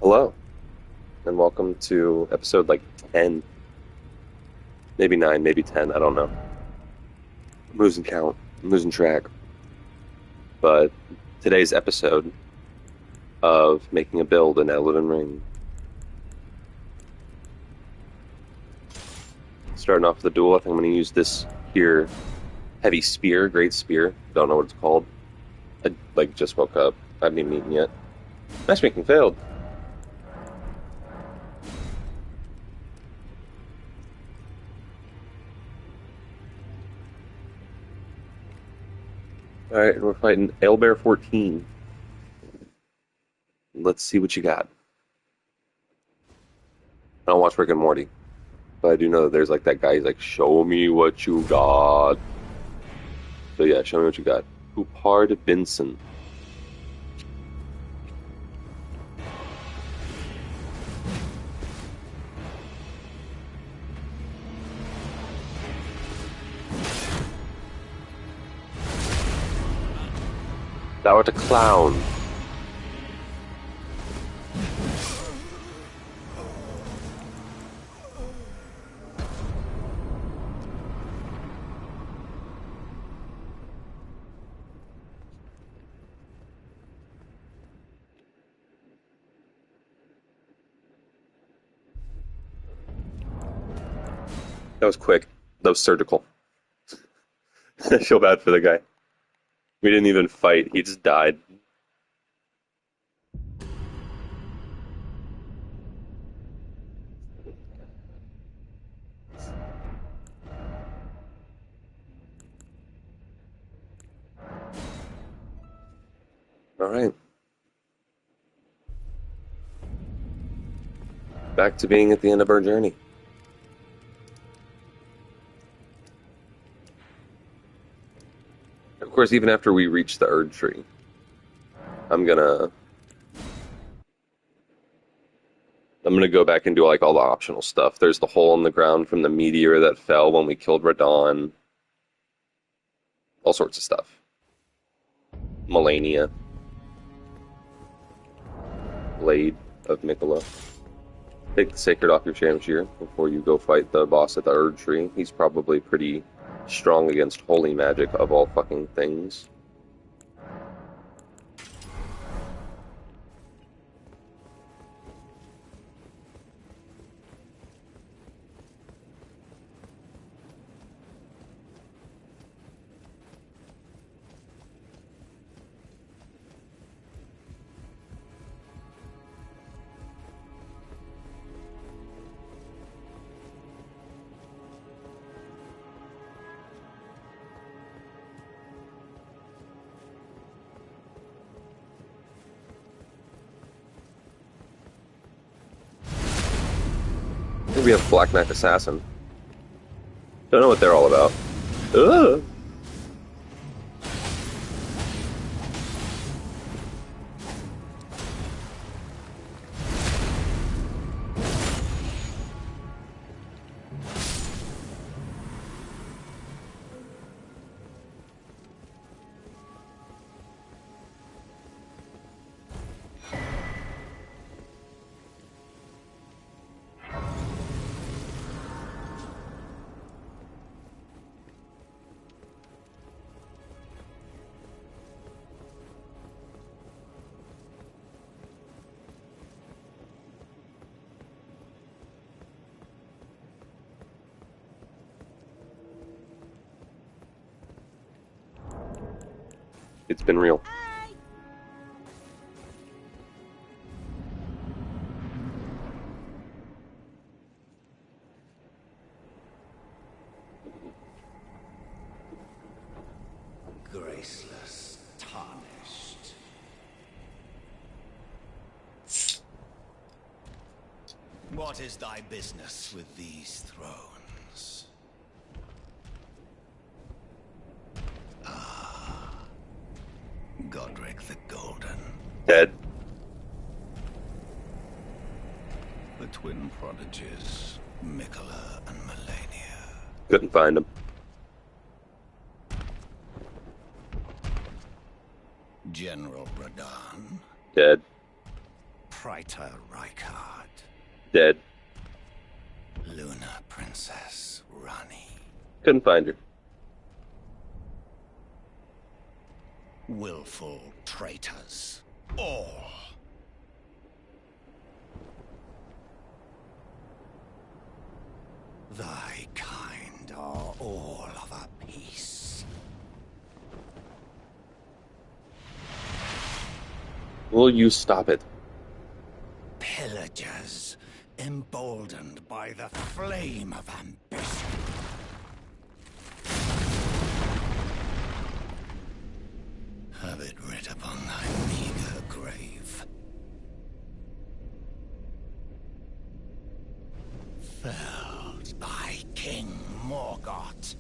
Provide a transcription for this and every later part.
Hello, and welcome to episode like 10, maybe 9, maybe 10, I don't know. I'm losing count, I'm losing track. But today's episode of making a build in Elden Ring. Starting off the duel, I think I'm going to use this here heavy spear, great spear. Don't know what it's called. I just woke up. I haven't even eaten yet. Matchmaking failed. Alright, we're fighting Alebear 14. Let's see what you got. I don't watch Rick and Morty, but I do know that there's like that guy, he's like, show me what you got. So yeah, show me what you got. Upard Binson. Thou art a clown. That was quick. That was surgical. I feel bad for the guy. We didn't even fight. He just died. All right. Back to being at the end of our journey. Of course, even after we reach the Erdtree, I'm gonna I'm gonna go back and do like all the optional stuff. There's the hole in the ground from the meteor that fell when we killed Radon. All sorts of stuff. Melania, Blade of Mikola. Take the Sacred off your Shamshir before you go fight the boss at the Erdtree. He's probably pretty strong against holy magic of all fucking things. Here we have Black Knight Assassin. Don't know what they're all about. Ugh. It's been real. Graceless, tarnished. What is thy business with these thrones? Godric the Golden, Dead. the twin prodigies, Mikola and Melania. Couldn't find him. General Radahn, Dead. traitor Rykard. Dead. Luna Princess Rani. Couldn't find her. Willful traitors. All. Thy kind are all of a piece. Will you stop it? Pillagers, emboldened by the flame of ambition. Have it writ upon thy meager grave. Felled by King Morgoth,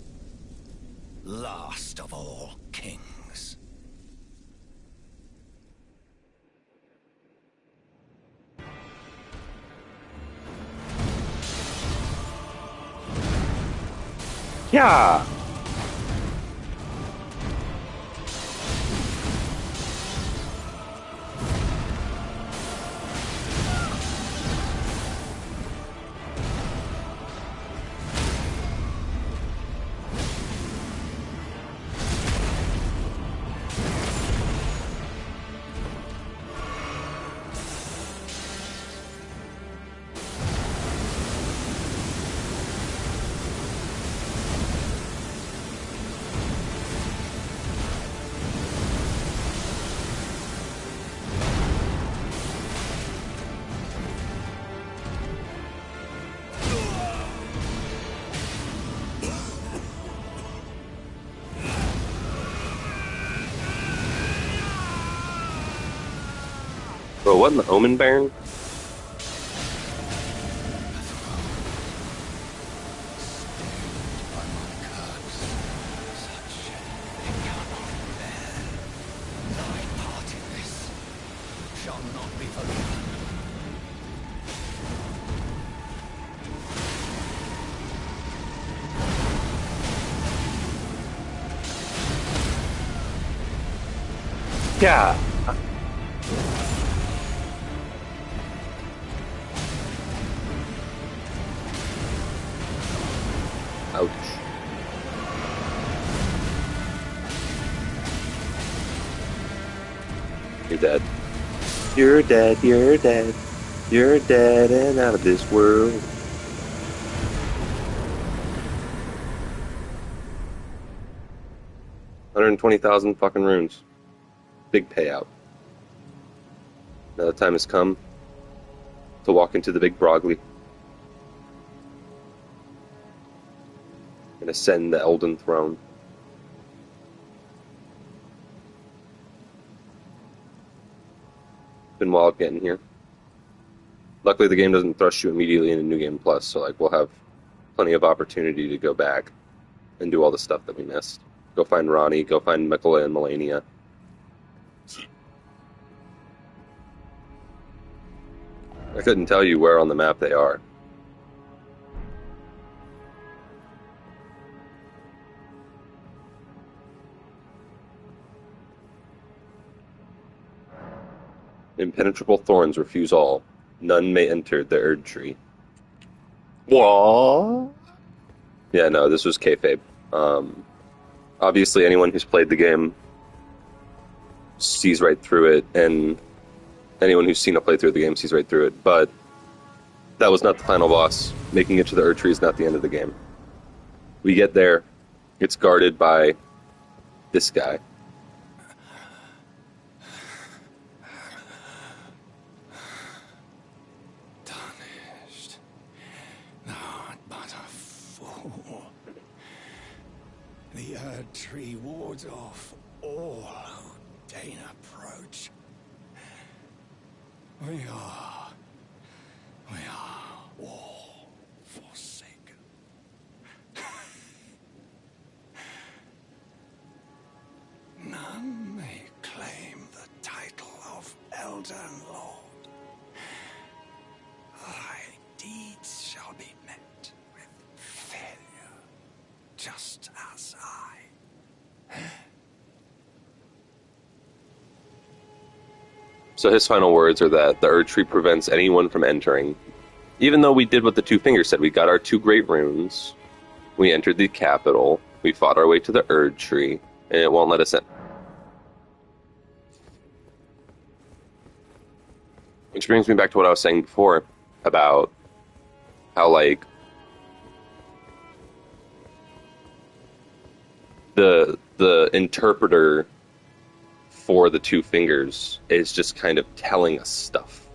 last of all kings. Yeah. Bro, what in the Omen Baron? Yeah. Ouch. You're dead. You're dead, you're dead. You're dead and out of this world. $120,000 fucking runes. Big payout. Now the time has come to walk into the big Broggli and ascend the Elden throne. Been wild getting here. Luckily, the game doesn't thrust you immediately into New Game Plus, so like we'll have plenty of opportunity to go back and do all the stuff that we missed. Go find Ronnie, go find Mikola and Melania. I couldn't tell you where on the map they are. Impenetrable thorns refuse all. None may enter the Erdtree. What? Yeah, no, this was kayfabe. Obviously, anyone who's played the game sees right through it, and anyone who's seen a playthrough of the game sees right through it. But that was not the final boss. Making it to the Erdtree is not the end of the game. We get there, it's guarded by this guy. Tarnished. Thou art but a fool. The Erdtree wards off all who deign approach. We are all forsaken. None may claim the title of Elden Lord. Thy deeds shall be met with failure, just as I. So his final words are that the Erdtree prevents anyone from entering. Even though we did what the Two Fingers said, we got our two great runes, we entered the capital, we fought our way to the Erdtree, and it won't let us in. Which brings me back to what I was saying before about how, like, the interpreter for the Two Fingers is just kind of telling us stuff.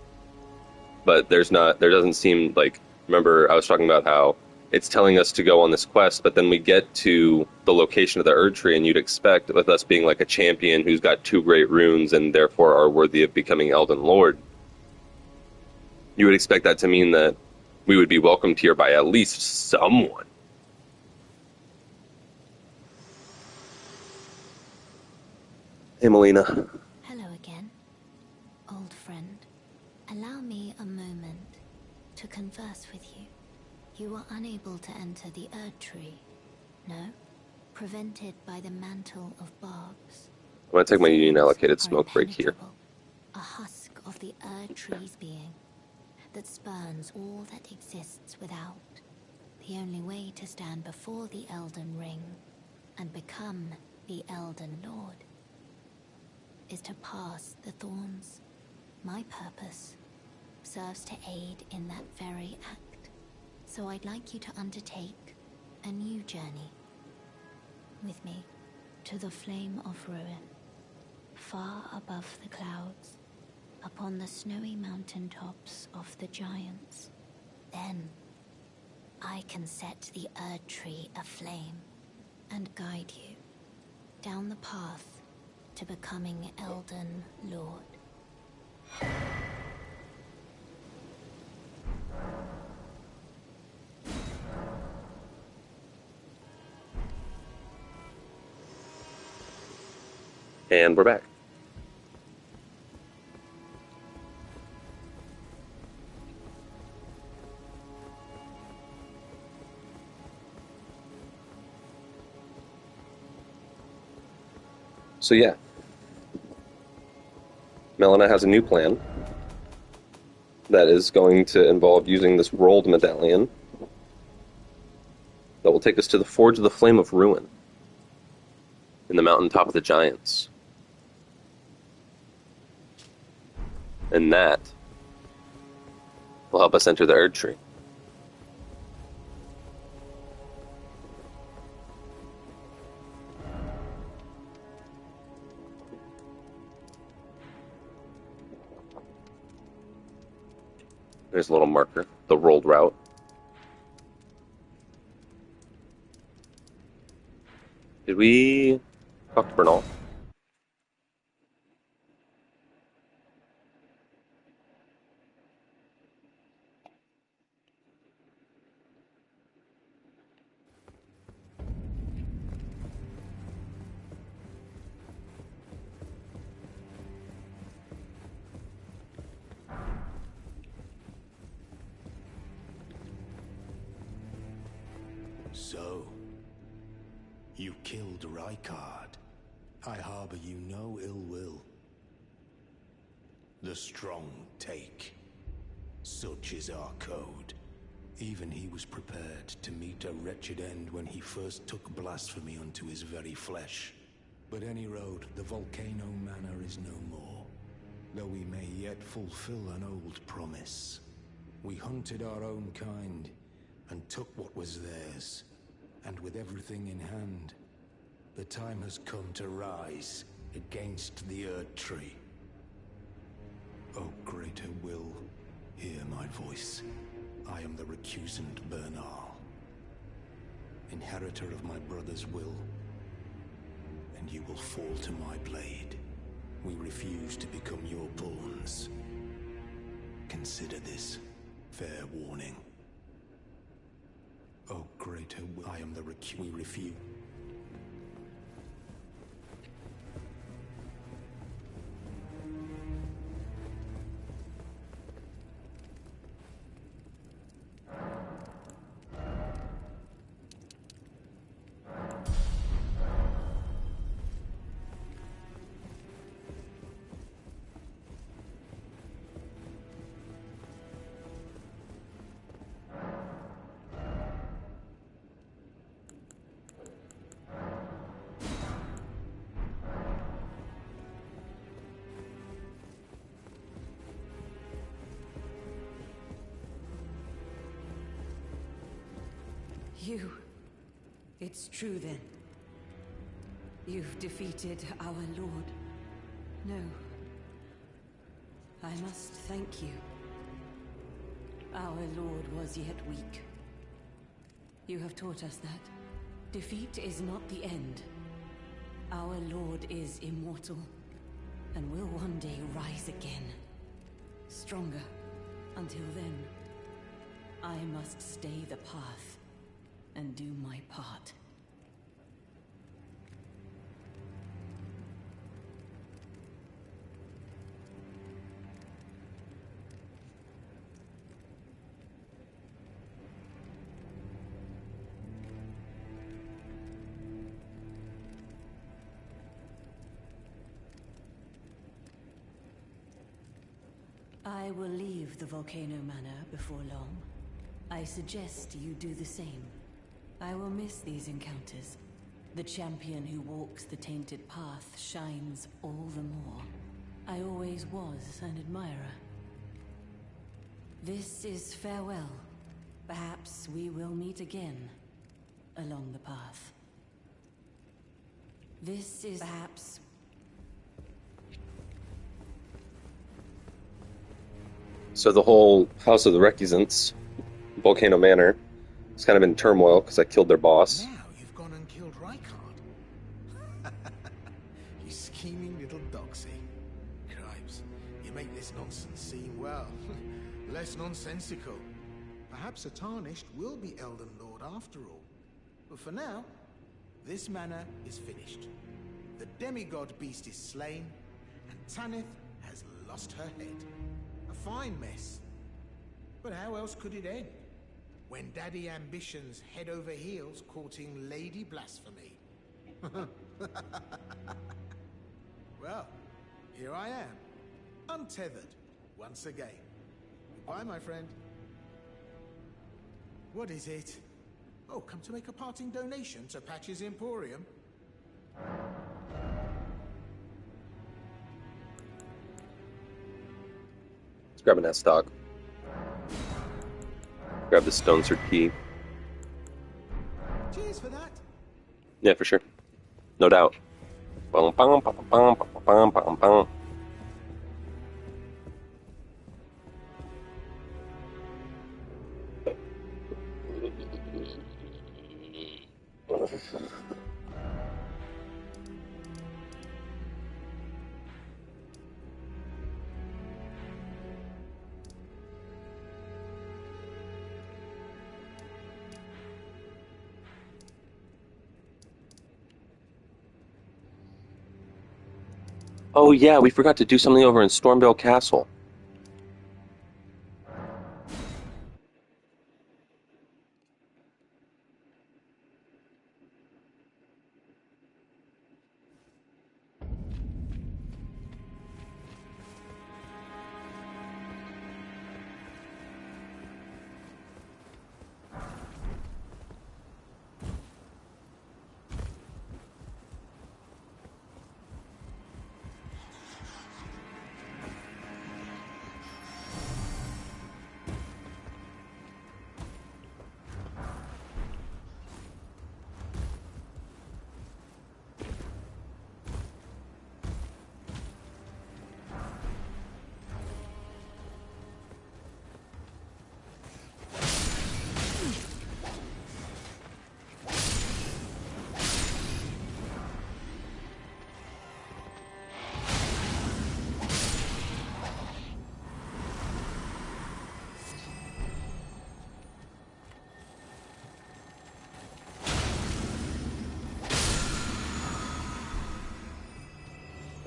But there doesn't seem like, remember I was talking about how it's telling us to go on this quest, but then we get to the location of the Erdtree, and you'd expect, with us being like a champion who's got two great runes and therefore are worthy of becoming Elden Lord, you would expect that to mean that we would be welcomed here by at least someone. Hey, Melina. Hello again, old friend. Allow me a moment to converse with you. You were unable to enter the Erdtree, no? Prevented by the mantle of barbs. I'm going to take my Thorns union-allocated are smoke break here. impenetrable, a husk of the Erdtree's being that spurns all that exists without. The only way to stand before the Elden Ring and become the Elden Lord is to pass the thorns. My purpose serves to aid in that very act. So I'd like you to undertake a new journey with me to the Flame of Ruin, far above the clouds, upon the snowy mountaintops of the giants. Then I can set the Erdtree aflame and guide you down the path to becoming Elden Lord. And we're back. So yeah, Melina has a new plan that is going to involve using this rolled medallion that will take us to the Forge of the Flame of Ruin in the mountaintop of the giants. And that will help us enter the Erdtree. There's a little marker, the rolled route. Did we talk to Bernal? So, you killed Rykard. I harbor you no ill will. The strong take. Such is our code. Even he was prepared to meet a wretched end when he first took blasphemy unto his very flesh. But any road, the Volcano Manor is no more. Though we may yet fulfill an old promise. We hunted our own kind, and took what was theirs. And with everything in hand, the time has come to rise against the Erdtree. O greater will, hear my voice. I am the recusant Bernal, inheritor of my brother's will, and you will fall to my blade. We refuse to become your pawns. Consider this fair warning. O greater will, I am the we refuse. You... It's true then. You've defeated our lord. No. I must thank you. Our lord was yet weak. You have taught us that. Defeat is not the end. Our lord is immortal, and will one day rise again. Stronger. Until then, I must stay the path and do my part. I will leave the Volcano Manor before long. I suggest you do the same. I will miss these encounters. The champion who walks the tainted path shines all the more. I always was an admirer. This is farewell. Perhaps we will meet again along the path. This is perhaps... So the whole House of the Recusants, Volcano Manor, is kind of in turmoil because I killed their boss. Now you've gone and killed Rykard. You scheming little doxy. Cripes, you make this nonsense seem, well, less nonsensical. Perhaps a Tarnished will be Elden Lord after all. But for now, this manor is finished. The demigod beast is slain, and Tanith has lost her head. A fine mess. But how else could it end? When Daddy Ambition's head over heels courting Lady Blasphemy. Well, here I am, untethered, once again. Goodbye, my friend. What is it? Oh, come to make a parting donation to Patch's Emporium? Let's grab an S-Stock. Grab the Stone Sword key. Cheers for that. Yeah, for sure. No doubt. Bum, bum, bum, bum, bum, bum, bum. Oh yeah, we forgot to do something over in Stormvale Castle.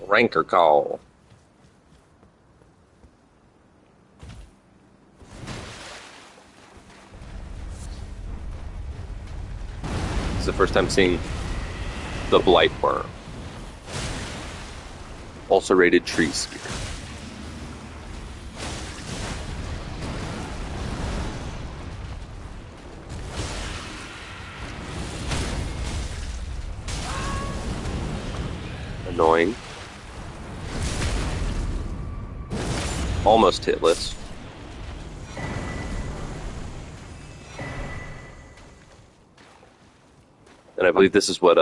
Ranker call. This is the first time seeing the Blight Worm. Ulcerated tree spear. Annoying. Almost hitless. And I believe this is what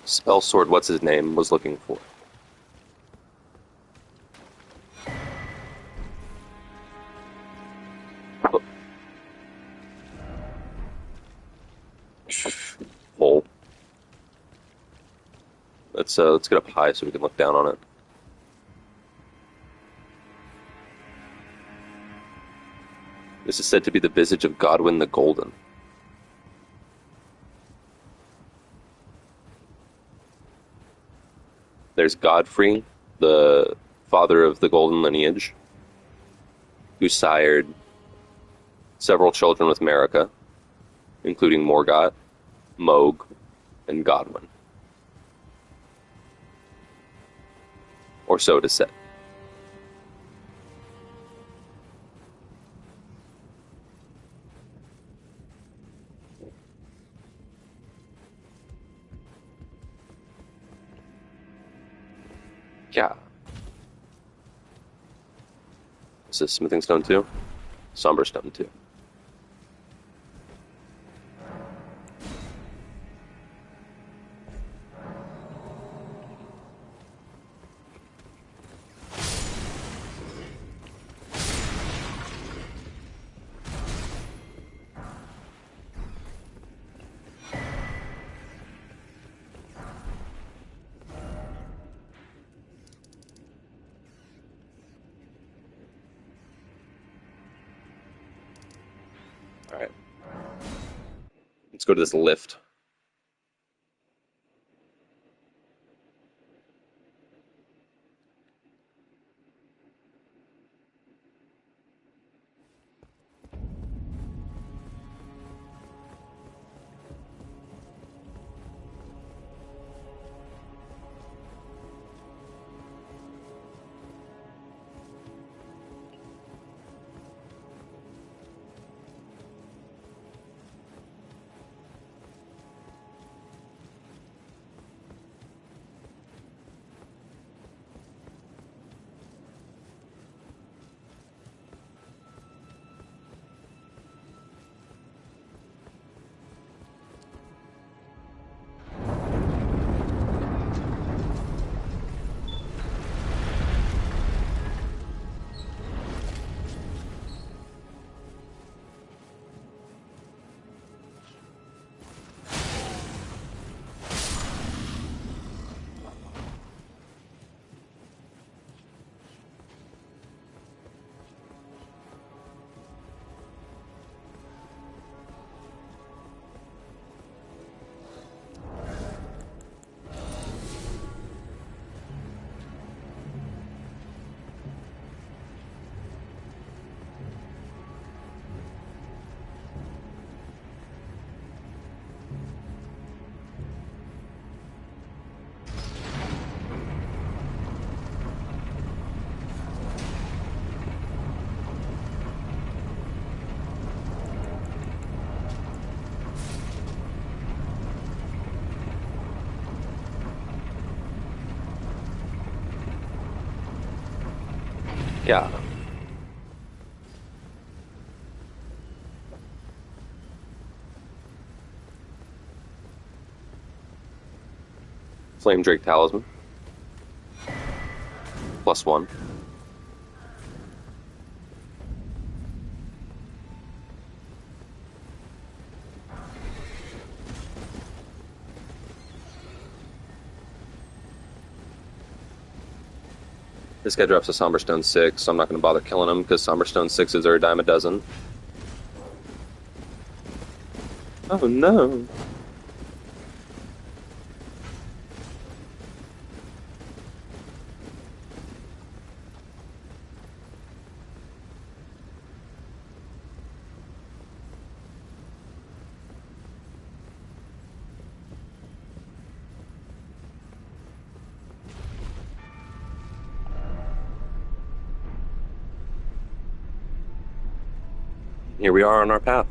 Spell Sword, what's his name, was looking for. Oh. Hole. Let's get up high so we can look down on it. This is said to be the visage of Godwyn the Golden. There's Godfrey, the father of the Golden lineage, who sired several children with Marika, including Morgott, Moog, and Godwyn. Or so it is said. Yeah. Is this Smithing Stone 2? Somber Stone 2. Alright. Let's go to this lift. Yeah. Flame Drake Talisman. +1. This guy drops a Somberstone 6, so I'm not going to bother killing him because Somberstone 6s are a dime a dozen. Oh no. Here we are on our path.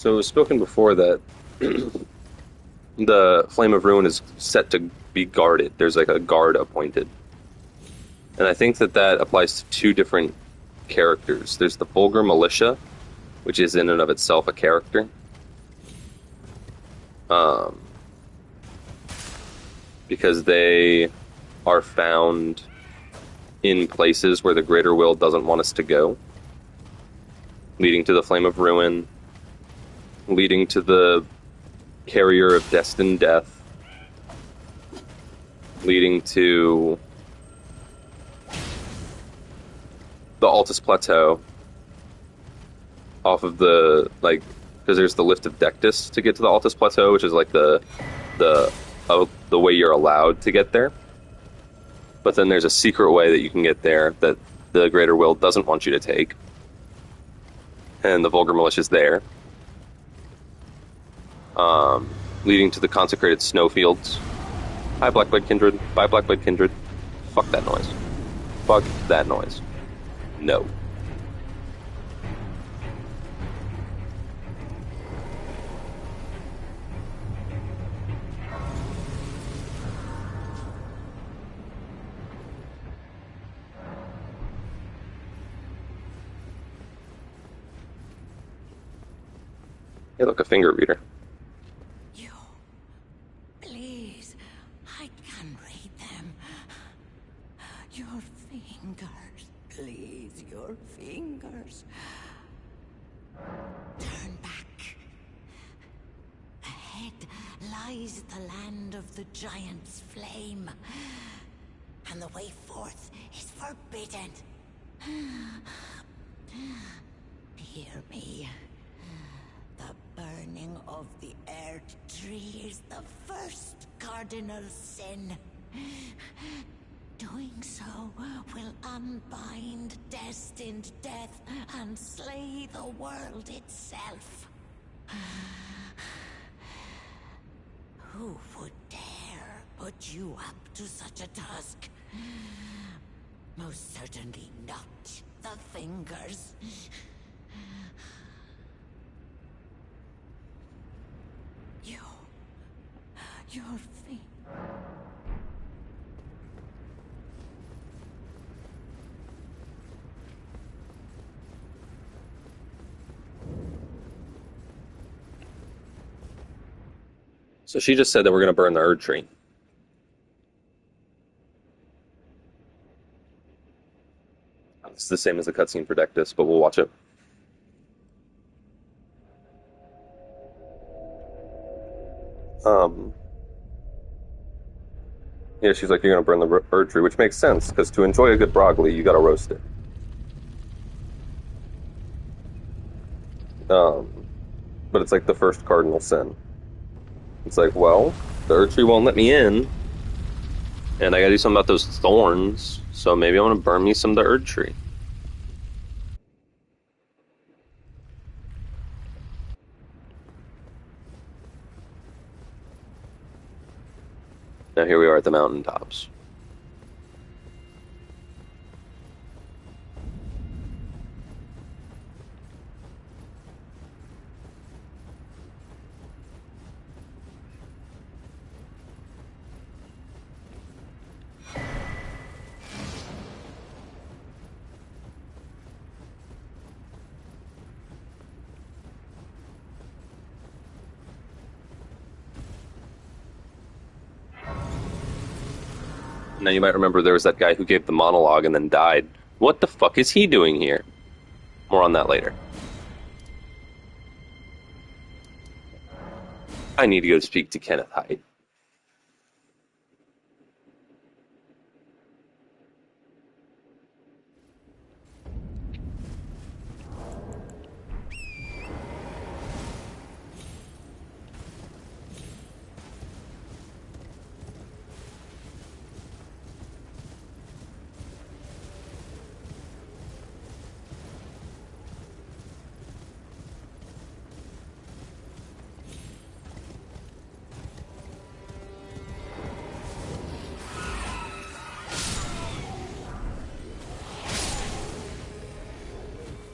So it was spoken before that the Flame of Ruin is set to be guarded. There's like a guard appointed. And I think that that applies to two different characters. There's the Vulgar Militia, which is in and of itself a character. Because they are found in places where the Greater Will doesn't want us to go, leading to the Flame of Ruin, leading to the Carrier of Destined Death, leading to the Altus Plateau, off of the, like, because there's the Lift of Dectus to get to the Altus Plateau, which is like the way you're allowed to get there. But then there's a secret way that you can get there that the Greater Will doesn't want you to take. And the Vulgar Militia's there. Leading to the consecrated snowfields. Hi, Blackblade Kindred. Bye, Blackblade Kindred. Fuck that noise. Fuck that noise. No. Hey, look, a finger reader. You. Please. I can read them. Your fingers. Please, your fingers. Turn back. Ahead lies the land of the giant's flame. And the way forth is forbidden. Hear me. The burning of the Erdtree is the first cardinal sin. Doing so will unbind destined death and slay the world itself. Who would dare put you up to such a task? Most certainly not the fingers. Your feet. So she just said that we're going to burn the Erdtree. It's the same as the cutscene for Dectus, but we'll watch it. Yeah, she's like, you're going to burn the Erdtree, which makes sense, because to enjoy a good Broggli, you got to roast it. But it's like the first cardinal sin. It's like, well, the Erdtree won't let me in, and I got to do something about those thorns, so maybe I want to burn me some of the Erdtree. Now here we are at the mountaintops. Now you might remember there was that guy who gave the monologue and then died. What the fuck is he doing here? More on that later. I need to go speak to Kenneth Hyde.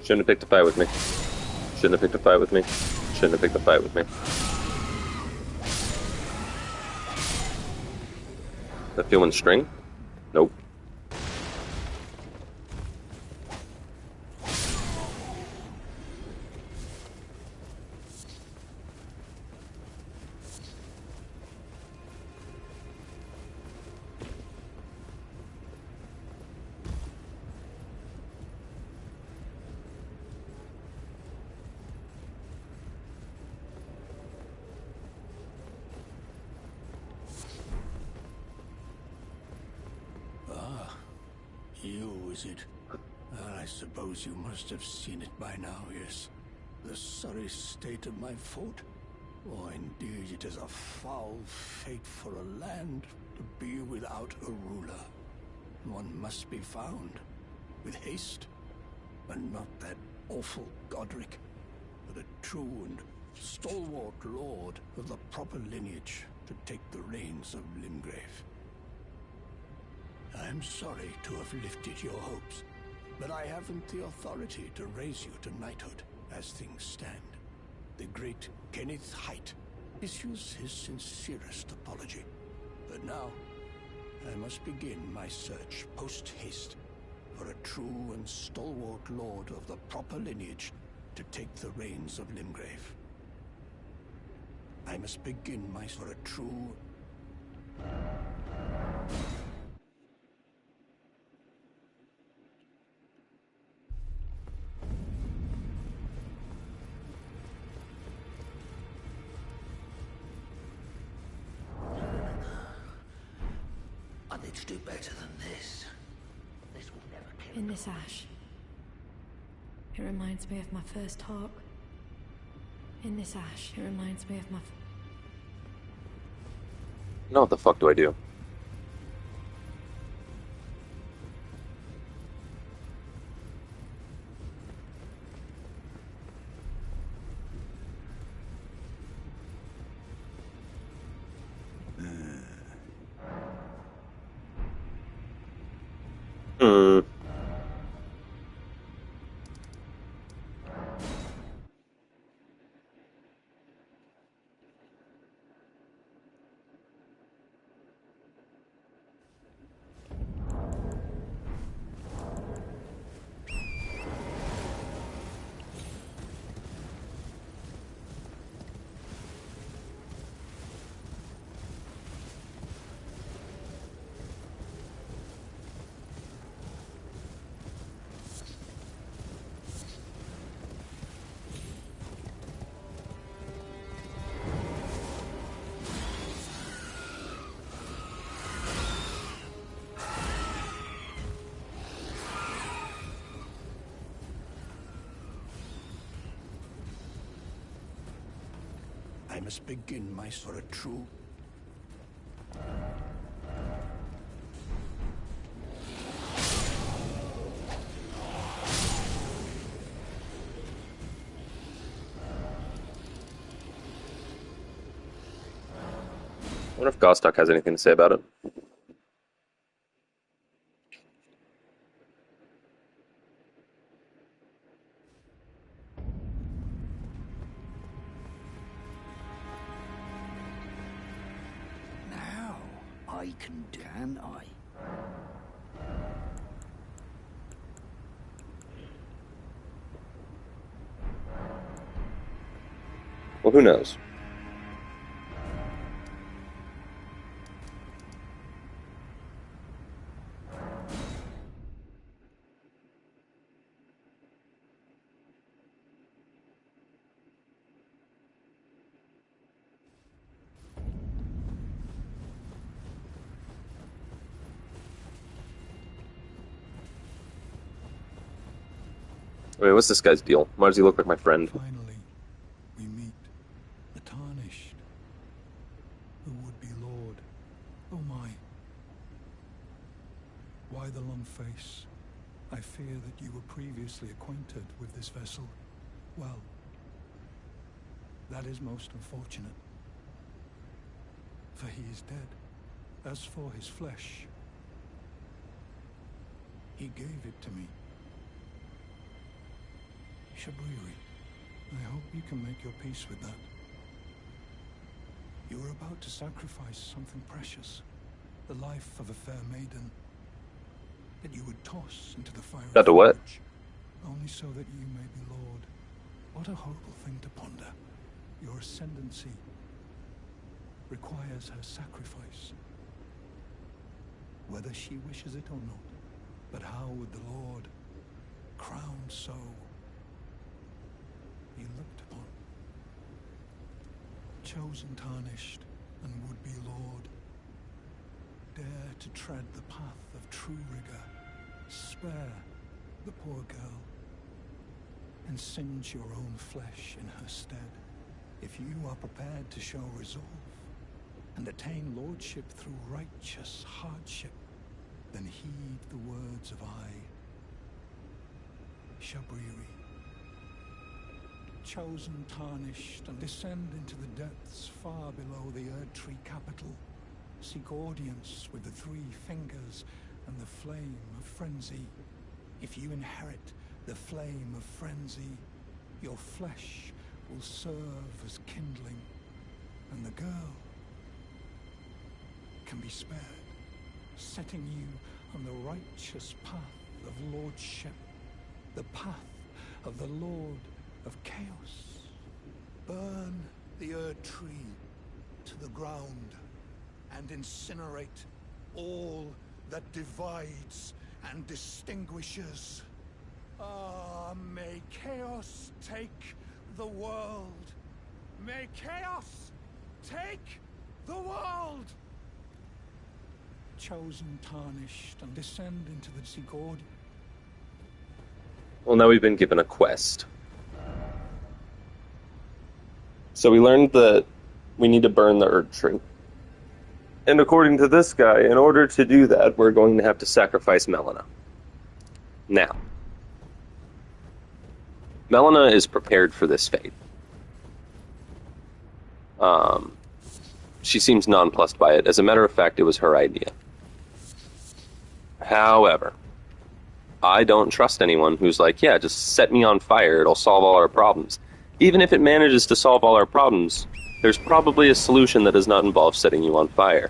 Shouldn't have picked a fight with me. Shouldn't have picked a fight with me. Shouldn't have picked the fight with me. That feeling string? Nope. You, is it? I suppose you must have seen it by now, yes. The sorry state of my fort? Oh, indeed, it is a foul fate for a land to be without a ruler. One must be found, with haste, and not that awful Godric, but a true and stalwart lord of the proper lineage to take the reins of Limgrave. I'm sorry to have lifted your hopes, but I haven't the authority to raise you to knighthood as things stand. The great Kenneth Height issues his sincerest apology. But now, I must begin my search post-haste for a true and stalwart lord of the proper lineage to take the reins of Limgrave. I must begin my for a true... I need to do better than this. This will never kill In this ash, it reminds me of my first talk. In this ash, it reminds me of my... Now what the fuck do I do? Hmm. I must begin my for a true... I wonder if Gostock has anything to say about it. Now I can can I? Well, who knows? I mean, what's this guy's deal? Why does he look like my friend? Finally, we meet the Tarnished, the would-be lord. Oh my. Why the long face? I fear that you were previously acquainted with this vessel. Well, that is most unfortunate. For he is dead. As for his flesh, he gave it to me. Shabriri, I hope you can make your peace with that. You were about to sacrifice something precious, the life of a fair maiden, that you would toss into the fire Got of to what? forge, only so that you may be lord. What a horrible thing to ponder. Your ascendancy requires her sacrifice, whether she wishes it or not. But how would the Lord, crowned so, be looked upon? Chosen, tarnished, and would-be Lord, dare to tread the path of true rigor. Spare the poor girl, and singe your own flesh in her stead. If you are prepared to show resolve, and attain lordship through righteous hardship, then heed the words of I, Shabriri. Chosen, tarnished, and descend into the depths far below the Erdtree capital. Seek audience with the three fingers and the flame of frenzy. If you inherit the flame of frenzy, your flesh will serve as kindling, and the girl can be spared, setting you on the righteous path of lordship, the path of the Lord of Chaos. Burn the Erdtree to the ground and incinerate all that divides and distinguishes. Ah, may chaos take the world. May chaos take the world! Chosen, tarnished, and descend into the Sigurd. Well, now we've been given a quest. So we learned that we need to burn the Erdtree. And according to this guy, in order to do that, we're going to have to sacrifice Melina. Now, Melina is prepared for this fate. She seems nonplussed by it. As a matter of fact, it was her idea. However, I don't trust anyone who's like, yeah, just set me on fire, it'll solve all our problems. Even if it manages to solve all our problems, there's probably a solution that does not involve setting you on fire.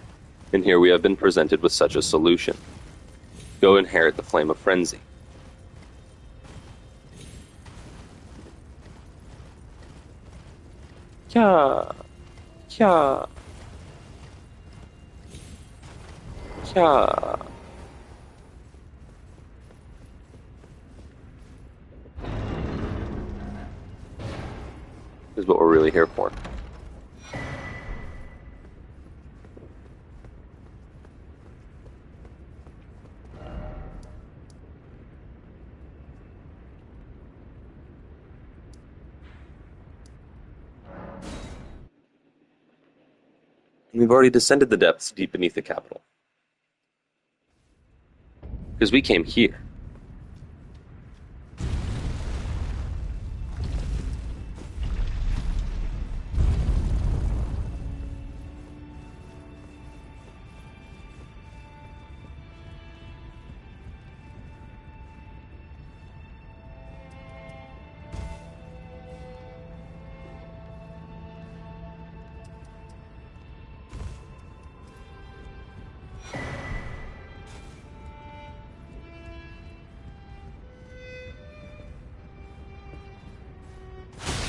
And here we have been presented with such a solution. Go inherit the flame of frenzy. Yeah. Yeah. Yeah. Is what we're really here for. We've already descended the depths deep beneath the capital. Because we came here.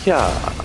Yeah.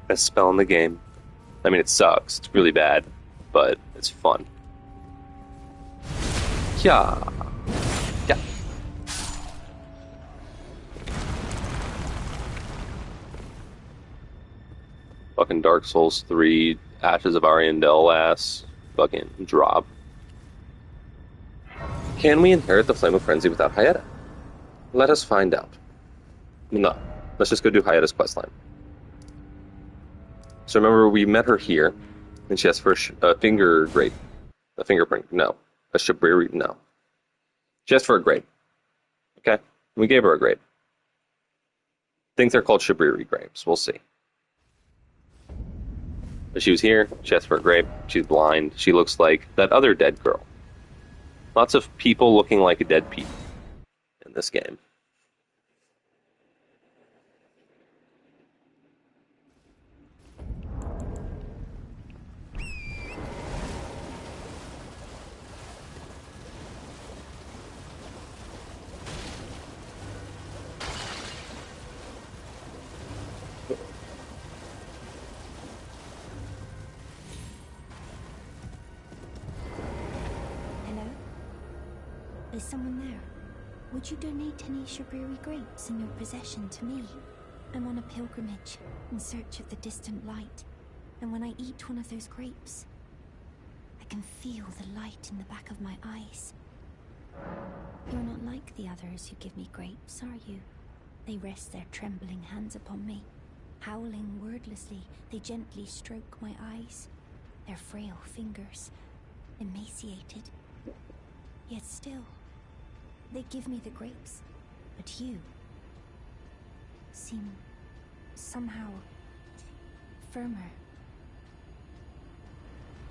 Best spell in the game. I mean, it sucks. It's really bad, but it's fun. Yeah. Yeah. fucking Dark Souls 3, Ashes of Ariandel ass fucking drop. Can we inherit the Flame of Frenzy without Hyetta? Let us find out. No. Let's just go do Hyetta's questline. So remember, we met her here, and she asked for a finger grape. A fingerprint, no. A Shabriri, no. She asked for a grape. Okay? We gave her a grape. Think they're called Shabriri grapes. We'll see. But she was here. She asked for a grape. She's blind. She looks like that other dead girl. Lots of people looking like dead people in this game. Hello? Is someone there? Would you donate any Shabriri grapes in your possession to me? I'm on a pilgrimage in search of the distant light, and when I eat one of those grapes, I can feel the light in the back of my eyes. You're not like the others who give me grapes, are you? They rest their trembling hands upon me. Howling wordlessly, they gently stroke my eyes, their frail fingers emaciated. Yet still, they give me the grapes. But you seem somehow firmer.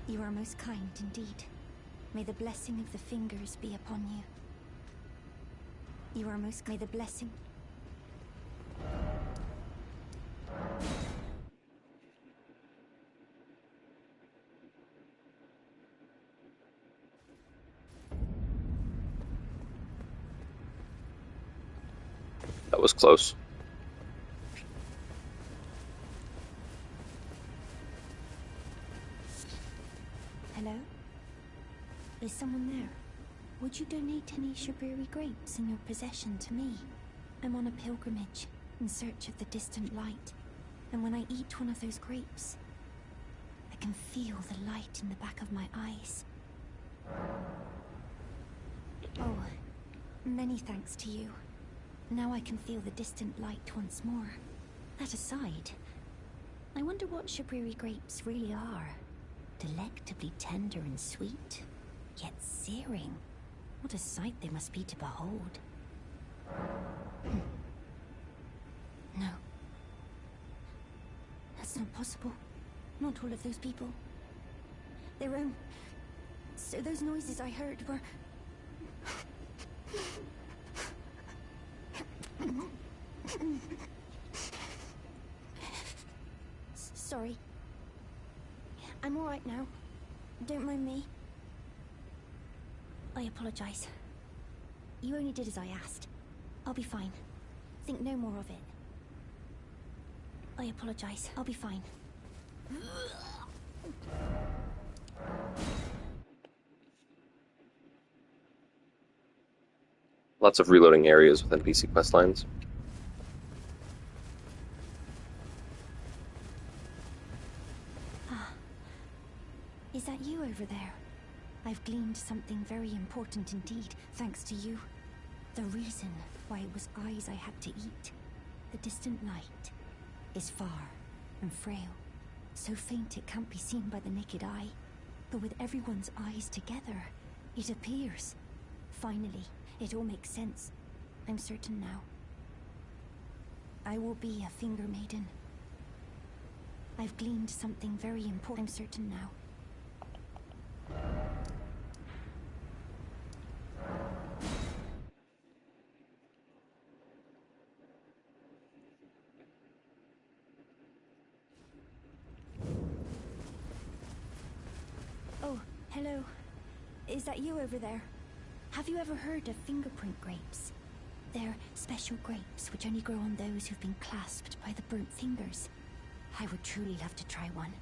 You are most kind indeed. May the blessing of the fingers be upon you. You are most... May the blessing... That was close. Hello? Is someone there? Would you donate any Shabriri grapes in your possession to me? I'm on a pilgrimage in search of the distant light, and when I eat one of those grapes, I can feel the light in the back of my eyes. Oh, many thanks to you. Now I can feel the distant light once more. That aside, I wonder what Shabriri grapes really are. Delectably tender and sweet, yet searing. What a sight they must be to behold. No. That's not possible. Not all of those people. Their own... So those noises I heard were... Sorry. I'm all right now. Don't mind me. I apologize. You only did as I asked. I'll be fine. Think no more of it. I apologize. I'll be fine. Lots of reloading areas with NPC questlines. Is that you over there? I've gleaned something very important indeed, thanks to you. The reason why it was eyes I had to eat. The distant light is far and frail, so faint it can't be seen by the naked eye. But with everyone's eyes together, it appears. Finally, it all makes sense. I'm certain now. I will be a finger maiden. I've gleaned something very important. I'm certain now. Oh, hello. Is that you over there? Have you ever heard of fingerprint grapes? They're special grapes which only grow on those who've been clasped by the burnt fingers. I would truly love to try one.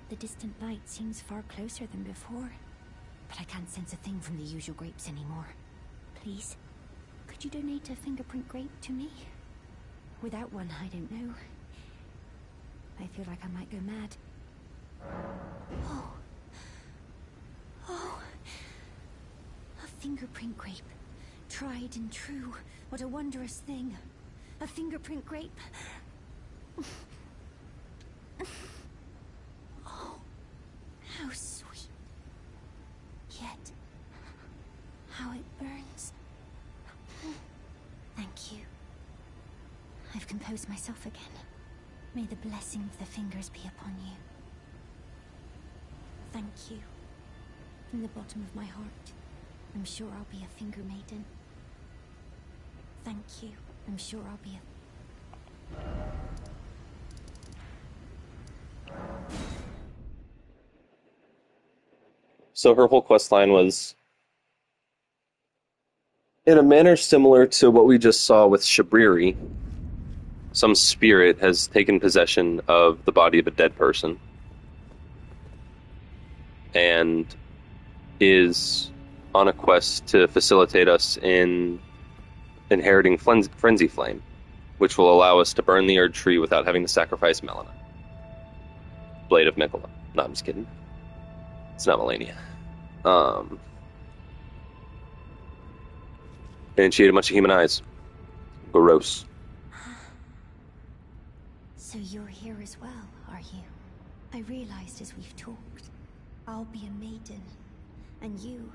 The distant light seems far closer than before, but I can't sense a thing from the usual grapes anymore. Please, could you donate a fingerprint grape to me? Without one, I don't know. I feel like I might go mad. Oh. Oh. A fingerprint grape. Tried and true. What a wondrous thing. A fingerprint grape. Oh. How sweet. Yet, how it burns. Thank you. I've composed myself again. May the blessing of the fingers be upon you. Thank you. From the bottom of my heart, I'm sure I'll be a finger maiden. Thank you. I'm sure I'll be a... So her whole quest line was in a manner similar to what we just saw with Shabriri. Some spirit has taken possession of the body of a dead person and is on a quest to facilitate us in inheriting Frenzy Flame, which will allow us to burn the Erdtree without having to sacrifice Melina. Blade of Mikola. No, I'm just kidding. It's not Melania. And she ate a bunch of human eyes. Gross. So you're here as well, are you? I realized as we've talked, I'll be a maiden, and you,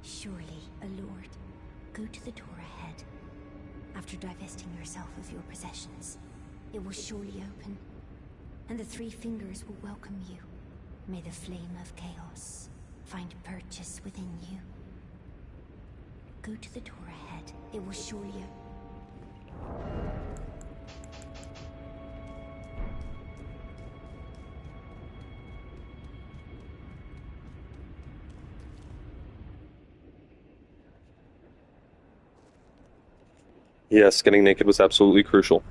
surely a lord. Go to the door ahead. After divesting yourself of your possessions, it will surely open, and the three fingers will welcome you. May the flame of chaos find purchase within you. Go to the door ahead. It will surely Yes, getting naked was absolutely crucial.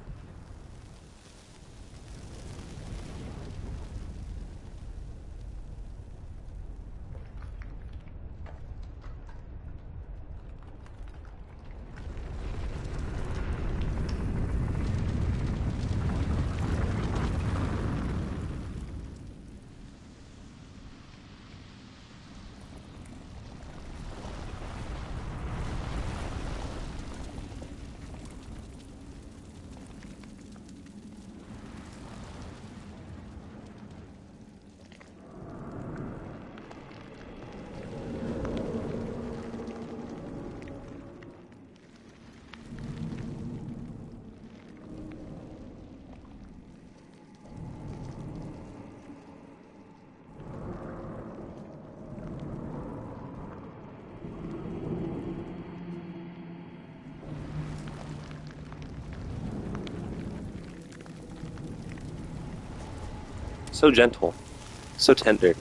So gentle. So tender.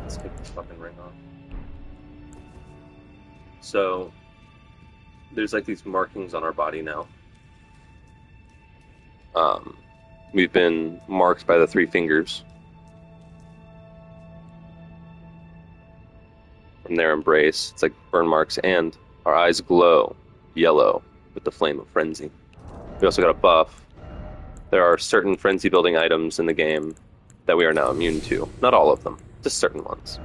Let's take this fucking ring off. So, there's like these markings on our body now. We've been marked by the three fingers from their embrace. It's like burn marks, and our eyes glow yellow with the flame of frenzy. We also got a buff. There are certain frenzy building items in the game that we are now immune to. Not all of them, just certain ones.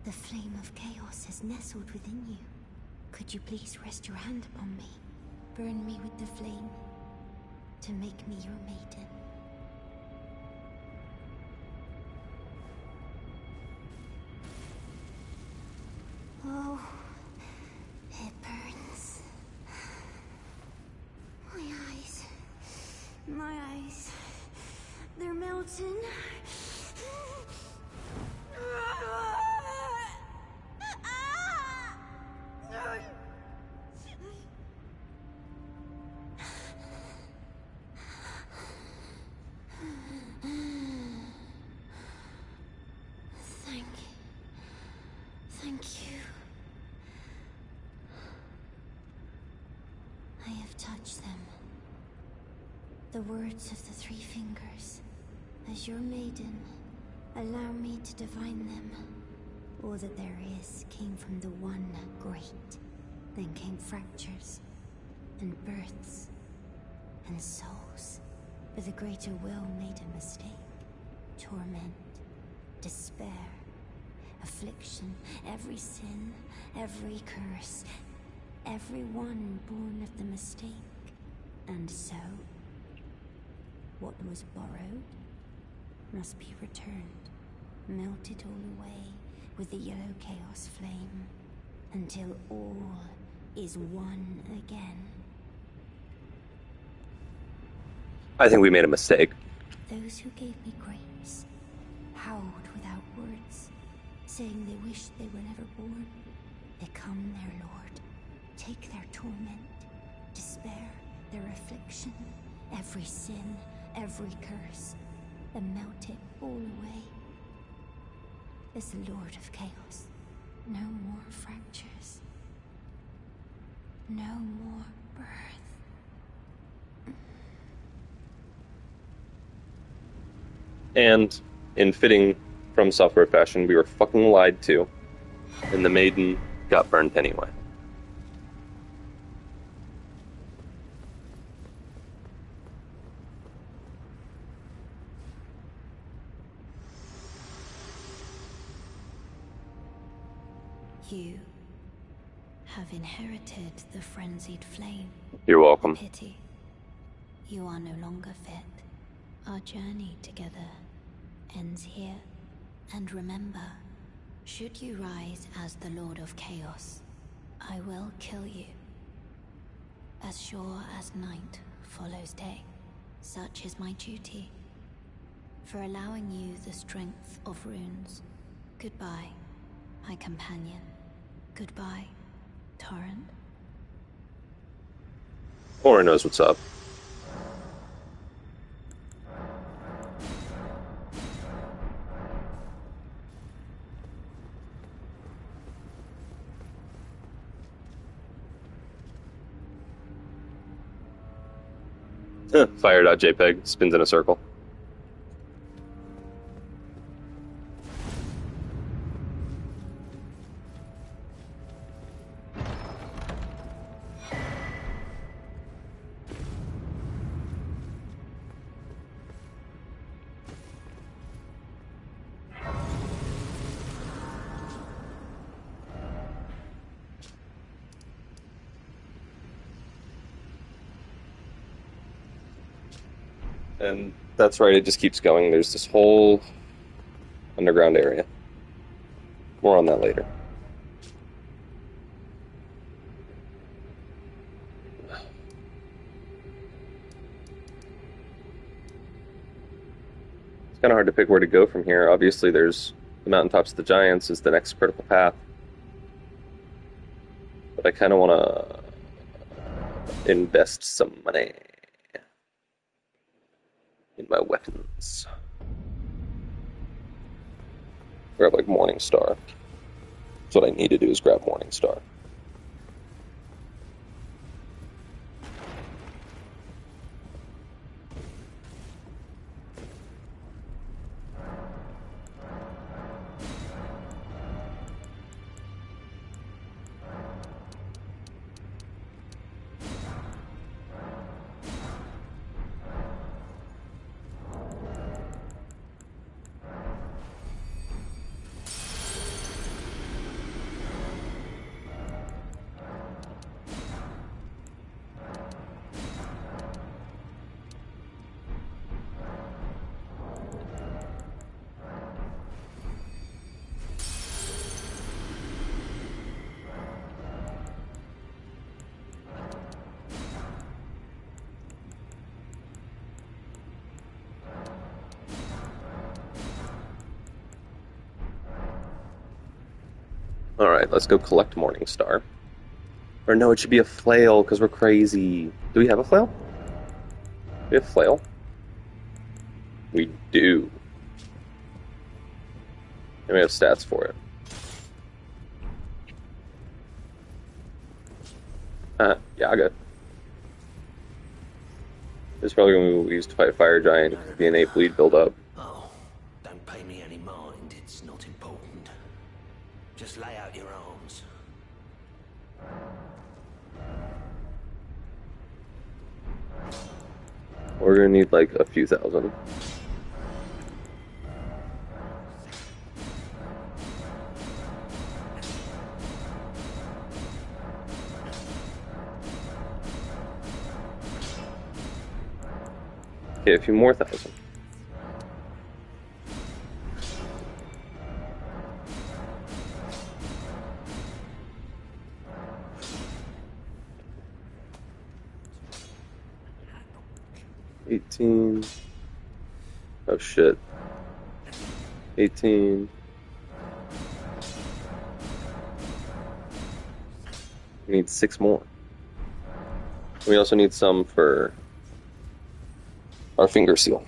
The flame of chaos has nestled within you. Could you please rest your hand upon me? Burn me with the flame to make me your maiden. Elton. Thank you. I have touched them. The words of the three fingers. As your maiden, allow me to divine them. All that there is came from the one great. Then came fractures, and births, and souls. But the greater will made a mistake. Torment, despair, affliction, every sin, every curse, every one born of the mistake. And so, what was borrowed must be returned, melted all away with the yellow chaos flame, until all is one again. I think we made a mistake. Those who gave me grace howled without words, saying they wished they were never born. Become their lord, take their torment, despair, their affliction, every sin, every curse, and melt it all away. As the Lord of Chaos, no more fractures, no more birth. And in fitting From Software fashion, we were fucking lied to, and the maiden got burnt anyway. You have inherited the frenzied flame. You're welcome. Pity. You are no longer fit. Our journey together ends here. And remember, should you rise as the Lord of Chaos, I will kill you. As sure as night follows day, such is my duty. For allowing you the strength of runes. Goodbye, my companion. Goodbye, Torrent. Ora knows what's up. Fire.jpg spins in a circle. And that's right, it just keeps going. There's this whole underground area. More on that later. It's kind of hard to pick where to go from here. Obviously, there's the mountaintops of the giants is the next critical path. But I kind of want to invest some money in my weapons. Grab like Morning Star. That's what I need to do is grab Morning Star. Alright, let's go collect Morning Star. Or no, it should be a flail, because we're crazy. Do we have a flail? Do we have a flail? We do. And we have stats for it. Yaga. It's probably going to be used to fight a fire giant, the innate bleed build-up. Oh, don't pay me any mind. It's not important. Just lay out your arms. We're going to need like a few thousand. Okay, a few more thousand. $18. Oh shit. 18. We need 6 more. We also need some for our finger seal.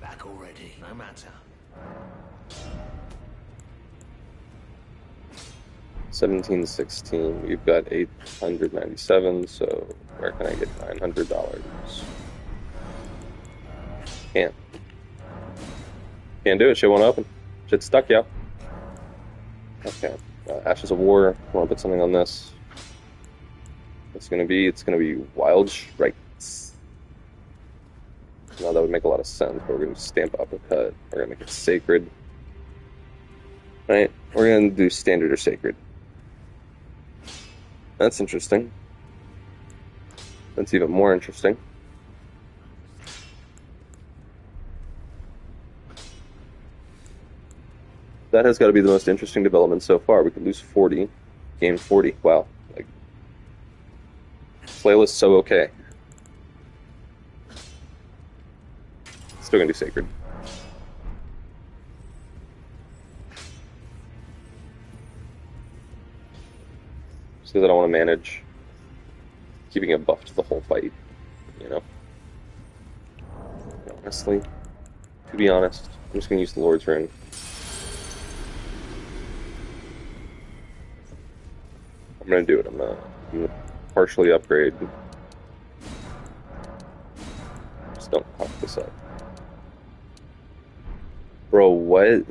Back already, no matter. 1716. We've got 897, so where can I get $900? Can't. Can't do it. Shit won't open. Shit's stuck, yo. Okay. Ashes of War. Want to put something on this? It's gonna be Wild Strikes. Now that would make a lot of sense, but we're gonna stamp uppercut. We're gonna make it sacred. Right? We're gonna do standard or sacred. That's interesting. That's even more interesting. That has got to be the most interesting development so far. We could lose 40, gain 40. Wow. Like, flail is so okay. Still gonna do sacred. Just because I don't want to manage keeping it buffed the whole fight, you know? Honestly, to be honest, I'm just gonna use the Lord's Rune. I'm gonna do it. I'm gonna partially upgrade. Just don't fuck this up. Bro, what?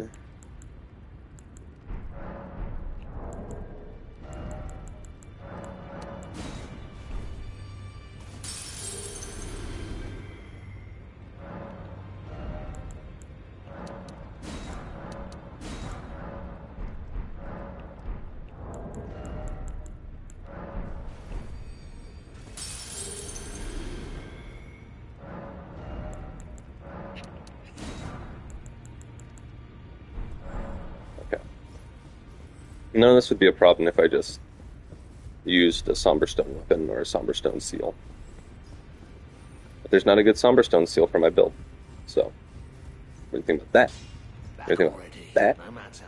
None of this would be a problem if I just used a Somberstone weapon or a Somberstone seal. But there's not a good Somberstone seal for my build. So, what do you think about that? What do you think about that? No matter.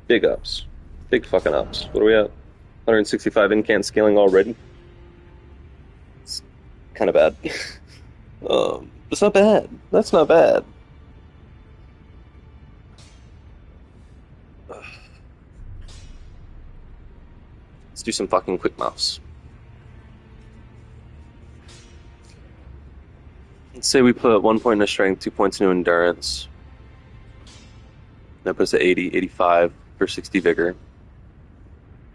Big ups. Big fucking ups. What are we at? 165 incant scaling already? It's kind of bad. It's not bad. That's not bad. Let's do some fucking quick mouse. Let's say we put 1 point into strength, 2 points into endurance. That puts it 80, 85 for 60 vigor.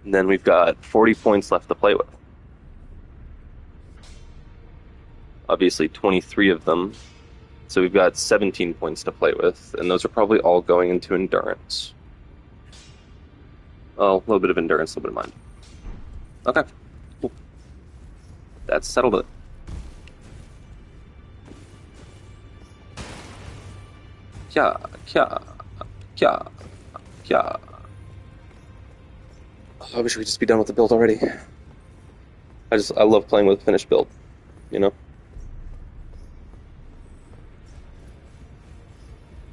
And then we've got 40 points left to play with. Obviously 23 of them. So we've got 17 points to play with, and those are probably all going into endurance. Oh, a little bit of endurance, a little bit of mind. Okay, cool. That's settled it. Kya, kya, kya, kya. Oh, I wish we could just be done with the build already. I love playing with a finished build, you know?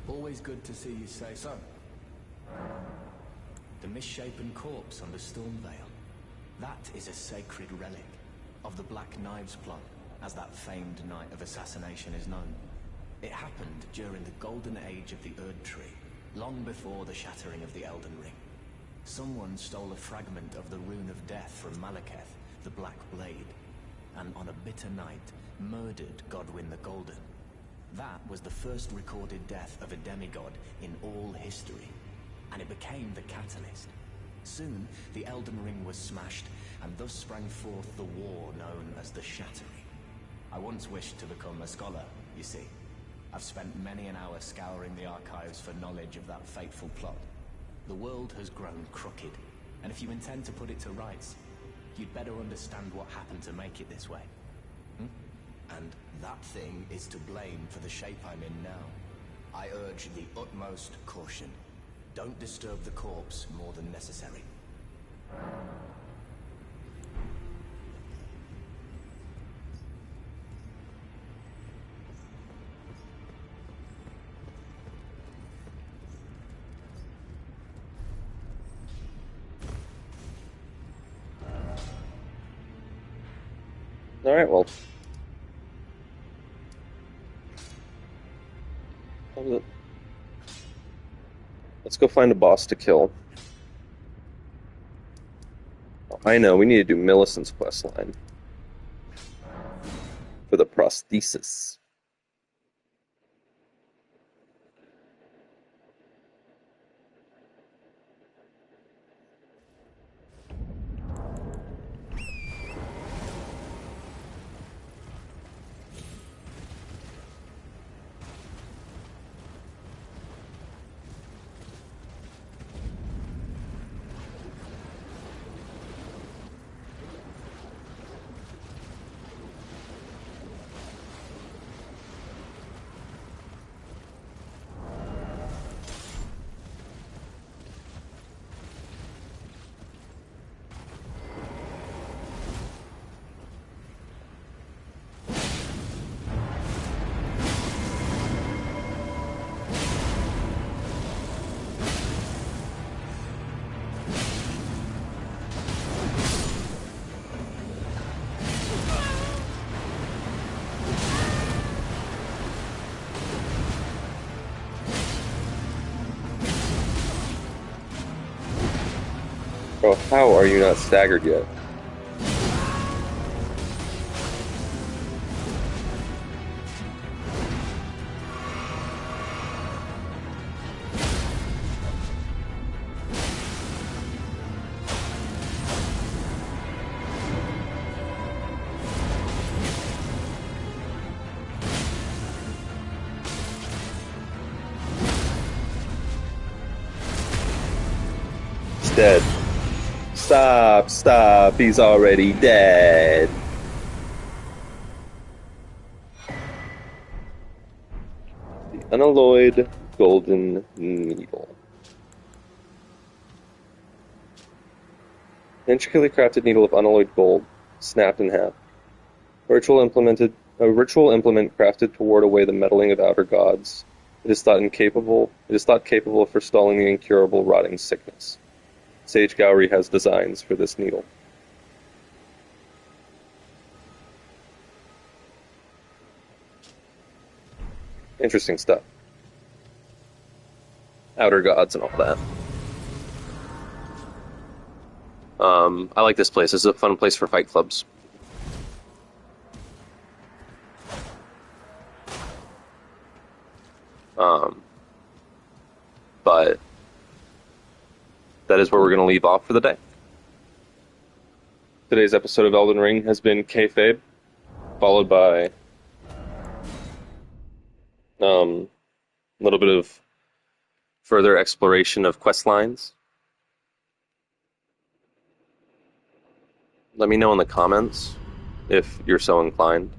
Always good to see you say so. The misshapen corpse under Stormvale. That is a sacred relic of the Black Knives plot, as that famed night of assassination is known. It happened during the golden age of the Erdtree, long before the shattering of the Elden Ring. Someone stole a fragment of the Rune of Death from Malekith, the Black Blade, and on a bitter night, murdered Godwyn the Golden. That was the first recorded death of a demigod in all history, and it became the catalyst. Soon, the Elden Ring was smashed, and thus sprang forth the war known as the Shattering. I once wished to become a scholar, you see. I've spent many an hour scouring the archives for knowledge of that fateful plot. The world has grown crooked, and if you intend to put it to rights, you'd better understand what happened to make it this way. And that thing is to blame for the shape I'm in now. I urge the utmost caution. Don't disturb the corpse more than necessary. Alright, well. Let's go find a boss to kill. Oh, I know, we need to do Millicent's questline. For the prosthesis. Bro, how are you not staggered yet? He's dead. Stop, stop, he's already dead. The unalloyed golden needle. An intricately crafted needle of unalloyed gold, snapped in half. A ritual implement crafted to ward away the meddling of outer gods. It is thought incapable. It is thought capable of forestalling the incurable rotting sickness. Sage Gowry has designs for this needle. Interesting stuff. Outer gods and all that. I like this place. This is a fun place for fight clubs. Um, but that is where we're going to leave off for the day. Today's episode of Elden Ring has been kayfabe, followed by a little bit of further exploration of quest lines. Let me know in the comments if you're so inclined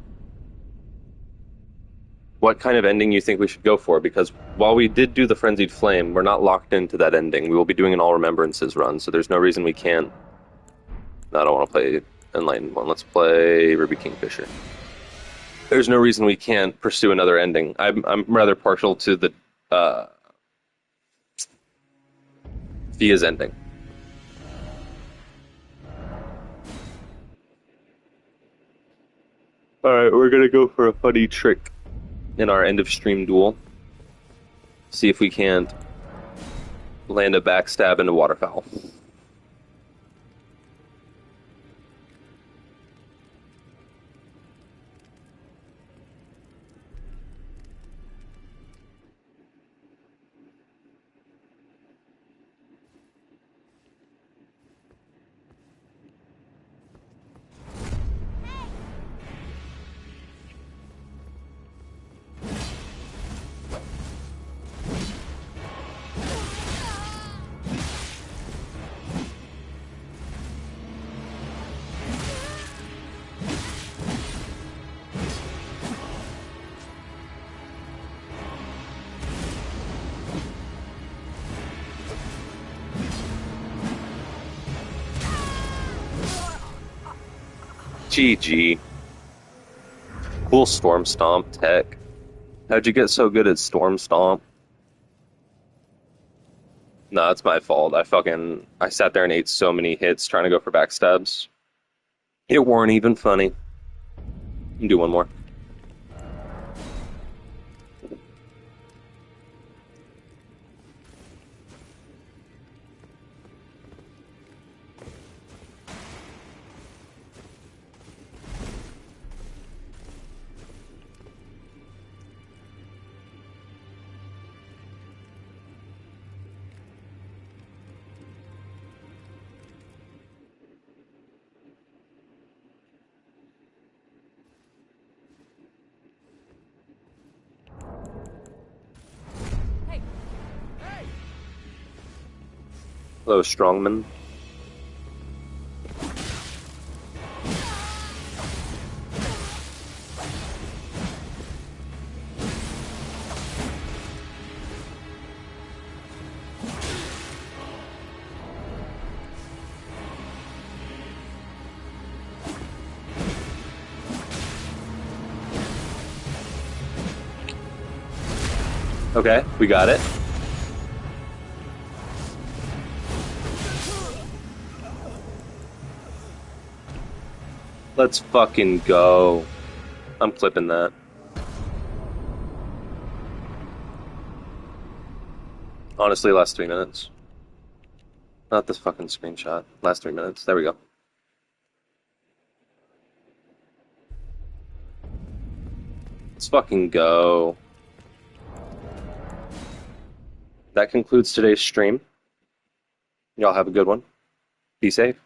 what kind of ending you think we should go for, because while we did do the Frenzied Flame, we're not locked into that ending. We will be doing an All Remembrances run, so there's no reason we can't. No, I don't want to play Enlightened one. Let's play Ruby Kingfisher. There's no reason we can't pursue another ending. I'm rather partial to the Fia's ending. Alright, we're gonna go for a funny trick in our end of stream duel. See if we can't land a backstab into Waterfowl. GG. Cool Storm Stomp tech. How'd you get so good at Storm Stomp? No, it's my fault. I sat there and ate so many hits trying to go for backstabs. It weren't even funny. You can do one more. Hello, Strongman. Okay, we got it. Let's fucking go. I'm clipping that. Honestly, last 3 minutes. Not this fucking screenshot. Last 3 minutes. There we go. Let's fucking go. That concludes today's stream. Y'all have a good one. Be safe.